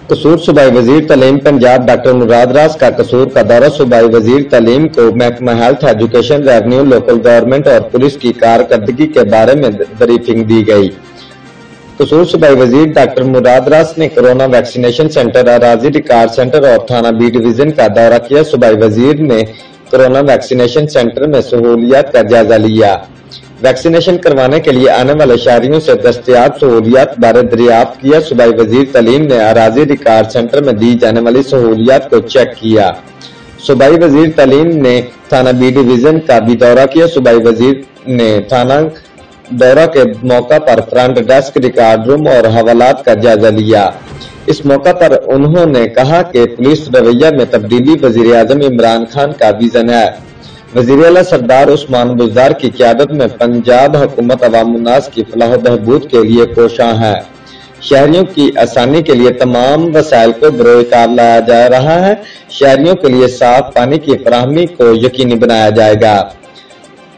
कसूर सूबाई वजीर तालीम पंजाब डॉक्टर मुराद रास का कसूर का दौरा सूबाई वजीर तालीम को महकमा health, education, revenue, local government और पुलिस की कारकर्दगी के बारे में ब्रीफिंग दी गई। कसूर सूबाई वजीर डॉक्टर मुराद रास ने कोरोना वैक्सीनेशन सेंटर, अराजी रिकॉर्ड सेंटर और थाना बी डिवीजन का दौरा किया। सूबाई वजीर ने कोरोना वैक्सीनेशन सेंटर में सहूलियात का जायजा लिया। वैक्सीनेशन करवाने के लिए आने वाले शहरियों से दस्तयाब सहूलियात बारे दरियाफ्त किया। सूबाई वजीर तालीम ने अराजी रिकॉर्ड सेंटर में दी जाने वाली सहूलियात को चेक किया। सूबाई वजीर तालीम ने थाना बी डिवीजन का भी दौरा किया। सूबाई वजीर ने थाना दौरा के मौका पर फ्रंट डेस्क, रिकॉर्ड रूम और हवालात का जायजा लिया। इस मौका पर उन्होंने कहा कि पुलिस रवैया में तब्दीली वजीर आजम इमरान खान का विजन है। वजीर आला सरदार उस्मान बुज़दार की क़यादत में पंजाब हुकूमत अवामुन्नास की फलाह बहबूद के लिए कोशां है। शहरियों की आसानी के लिए तमाम वसाइल को बरोए कार लाया जा रहा है। शहरियों के लिए साफ पानी की फराहमी को यकीनी बनाया जाएगा।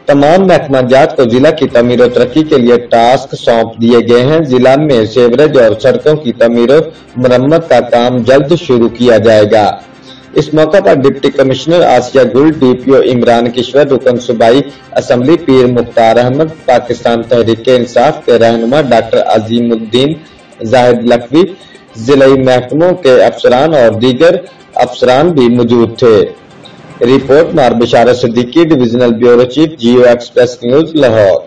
तमाम महकमा जात को जिला की तमीर और तरक्की के लिए टास्क सौंप दिए गए हैं। जिला में सीवरेज और सड़कों की तमीर और मरम्मत का काम जल्द शुरू किया जाएगा। इस मौका पर डिप्टी कमिश्नर आसिया गुल, डीपीओ इमरान किश्वर, रुकन सूबाई असम्बली पीर मुख्तार अहमद, पाकिस्तान तहरीक इंसाफ के रहनुमा डॉक्टर अजीमुद्दीन जाहिद लखवी, जिलाई महकमों के अफसरान और दीगर अफसरान भी मौजूद थे। रिपोर्ट मार बिशारत सिद्दीकी, डिविजनल ब्यूरो चीफ, जियो एक्सप्रेस न्यूज, लाहौर।